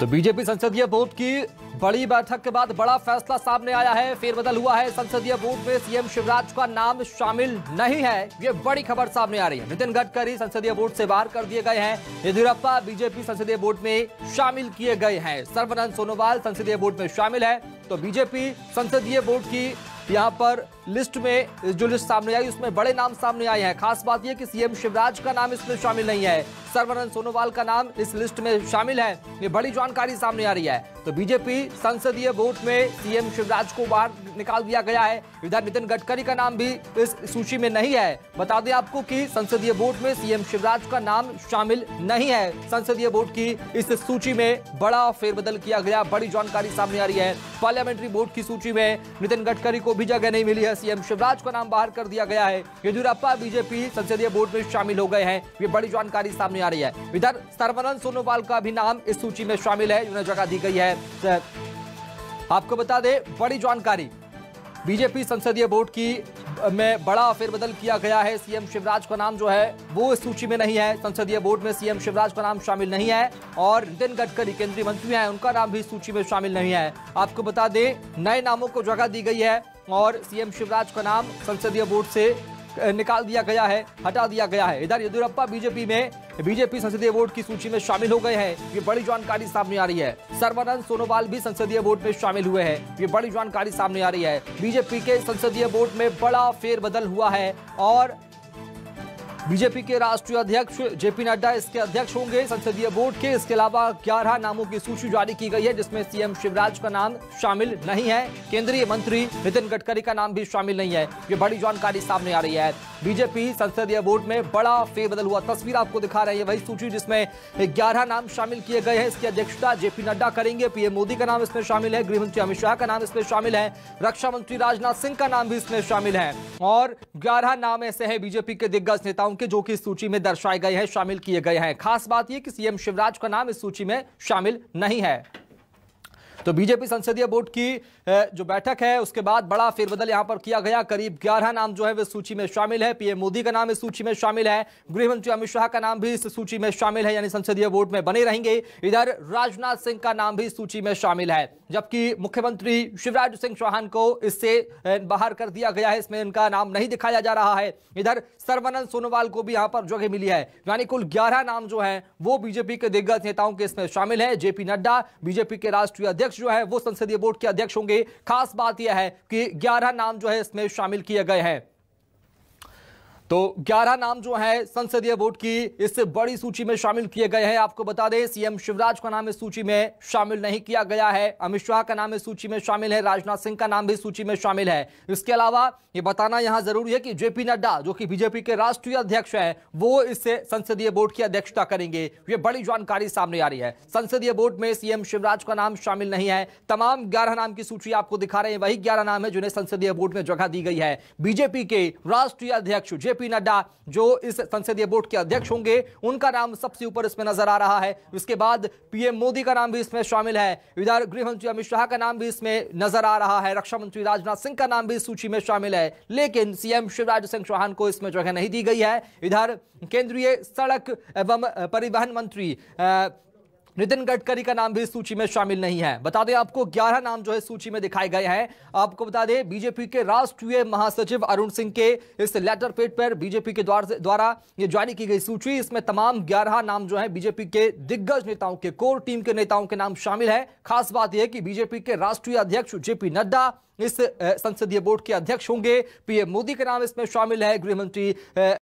तो बीजेपी संसदीय बोर्ड की बड़ी बैठक के बाद बड़ा फैसला सामने आया है। फेरबदल हुआ है। संसदीय बोर्ड में सीएम शिवराज का नाम शामिल नहीं है। ये बड़ी खबर सामने आ रही है। नितिन गडकरी संसदीय बोर्ड से बाहर कर दिए गए हैं। येदियुरप्पा बीजेपी संसदीय बोर्ड में शामिल किए गए हैं। सर्बानंद सोनोवाल संसदीय बोर्ड में शामिल है। तो बीजेपी संसदीय बोर्ड की यहाँ पर लिस्ट में जो लिस्ट सामने आई उसमें बड़े नाम सामने आए हैं। खास बात यह कि सीएम शिवराज का नाम इसमें शामिल नहीं है। सर्बानंद सोनोवाल का नाम इस लिस्ट में शामिल है। ये बड़ी जानकारी सामने आ रही है। तो बीजेपी संसदीय बोर्ड में सीएम शिवराज को बाहर निकाल दिया गया है। इधर नितिन गडकरी का नाम भी इस सूची में नहीं है। बता दें आपको कि संसदीय बोर्ड में सीएम शिवराज का नाम शामिल नहीं है। संसदीय बोर्ड की इस सूची में बड़ा फेरबदल किया गया। बड़ी जानकारी सामने आ रही है। पार्लियामेंट्री बोर्ड की सूची में नितिन गडकरी को भी जगह नहीं मिली है। सीएम शिवराज का नाम बाहर कर दिया गया है। येदियुरप्पा बीजेपी संसदीय बोर्ड में शामिल हो गए हैं। ये बड़ी जानकारी सामने आ रही है। इधर सर्बानंद सोनोवाल का भी नाम इस सूची में शामिल है। उन्हें जगह दी गई है। आपको बता दें बड़ी जानकारी बीजेपी संसदीय बोर्ड की में बड़ा फेरबदल किया गया है। सीएम शिवराज का नाम जो है वो इस सूची में नहीं है। संसदीय बोर्ड में सीएम शिवराज का नाम शामिल नहीं है और नितिन गडकरी केंद्रीय मंत्री हैं, उनका नाम भी इस सूची में शामिल नहीं है। आपको बता दें नए नामों को जगह दी गई है और सीएम शिवराज का नाम संसदीय बोर्ड से निकाल दिया गया है, हटा दिया गया है। इधर येदियुरप्पा बीजेपी संसदीय बोर्ड की सूची में शामिल हो गए हैं। ये बड़ी जानकारी सामने आ रही है। सर्बानंद सोनोवाल भी संसदीय बोर्ड में शामिल हुए हैं। ये बड़ी जानकारी सामने आ रही है। बीजेपी के संसदीय बोर्ड में बड़ा फेरबदल हुआ है और बीजेपी के राष्ट्रीय अध्यक्ष जेपी नड्डा इसके अध्यक्ष होंगे संसदीय बोर्ड के। इसके अलावा 11 नामों की सूची जारी की गई है जिसमें सीएम शिवराज का नाम शामिल नहीं है। केंद्रीय मंत्री नितिन गडकरी का नाम भी शामिल नहीं है। ये बड़ी जानकारी सामने आ रही है। बीजेपी संसदीय बोर्ड में बड़ा फेरबदल हुआ। तस्वीर आपको दिखा रहे हैं वही सूची जिसमें 11 नाम शामिल किए गए हैं। इसकी अध्यक्षता जेपी नड्डा करेंगे। पीएम मोदी का नाम इसमें शामिल है। गृहमंत्री अमित शाह का नाम इसमें शामिल है। रक्षा मंत्री राजनाथ सिंह का नाम भी इसमें शामिल है और 11 नाम ऐसे हैं बीजेपी के दिग्गज नेताओं के जो कि सूची में दर्शाए गए हैं, शामिल किए गए हैं। खास बात यह कि सीएम शिवराज का नाम इस सूची में शामिल नहीं है। तो बीजेपी संसदीय बोर्ड की जो बैठक है उसके बाद बड़ा फेरबदल यहां पर किया गया। करीब 11 नाम जो है वे सूची में शामिल है। पीएम मोदी का नाम इस सूची में शामिल है। गृहमंत्री अमित शाह का नाम भी इस सूची में शामिल है, यानी संसदीय बोर्ड में बने रहेंगे। इधर राजनाथ सिंह का नाम भी इस सूची में शामिल है, जबकि मुख्यमंत्री शिवराज सिंह चौहान को इससे बाहर कर दिया गया है। इसमें इनका नाम नहीं दिखाया जा रहा है। इधर सर्बानंद सोनोवाल को भी यहां पर जगह मिली है, यानी कुल 11 नाम जो है वो बीजेपी के दिग्गज नेताओं के इसमें शामिल है। जेपी नड्डा बीजेपी के राष्ट्रीय अध्यक्ष जो है वो संसदीय बोर्ड के अध्यक्ष होंगे। खास बात यह है कि 11 नाम जो है इसमें शामिल किए गए हैं। तो 11 नाम जो है संसदीय बोर्ड की इस बड़ी सूची में शामिल किए गए हैं। आपको बता दें सीएम शिवराज का नाम इस सूची में शामिल नहीं किया गया है। अमित शाह का नाम इस सूची में शामिल है। राजनाथ सिंह का नाम भी सूची में शामिल है। इसके अलावा यह बताना यहां जरूरी है कि जेपी नड्डा जो कि बीजेपी के राष्ट्रीय अध्यक्ष हैं वो इस संसदीय बोर्ड की अध्यक्षता करेंगे। यह बड़ी जानकारी सामने आ रही है। संसदीय बोर्ड में सीएम शिवराज का नाम शामिल नहीं है। तमाम 11 नाम की सूची आपको दिखा रहे हैं, वही 11 नाम है जिन्हें संसदीय बोर्ड में जगह दी गई है। बीजेपी के राष्ट्रीय अध्यक्ष जेपी नड्डा जो इस संसदीय बोर्ड के अध्यक्ष होंगे उनका नाम सबसे ऊपर इसमें नजर आ रहा है। इसके बाद पीएम मोदी का नाम भी इसमें शामिल है। इधर गृहमंत्री अमित शाह का नाम भी इसमें नजर आ रहा है। रक्षा मंत्री राजनाथ सिंह का नाम भी इस सूची में शामिल है, लेकिन सीएम शिवराज सिंह चौहान को इसमें जगह नहीं दी गई है। इधर केंद्रीय सड़क एवं परिवहन मंत्री नितिन गडकरी का नाम भी इस सूची में शामिल नहीं है। बता दें आपको 11 नाम जो है सूची में दिखाए गए हैं। आपको बता दें बीजेपी के राष्ट्रीय महासचिव अरुण सिंह के इस लेटर पेड पर बीजेपी के द्वारा ये जारी की गई सूची, इसमें तमाम 11 नाम जो है बीजेपी के दिग्गज नेताओं के, कोर टीम के नेताओं के नाम शामिल है। खास बात यह कि बीजेपी के राष्ट्रीय अध्यक्ष जेपी नड्डा इस संसदीय बोर्ड के अध्यक्ष होंगे। पीएम मोदी का नाम इसमें शामिल है। गृहमंत्री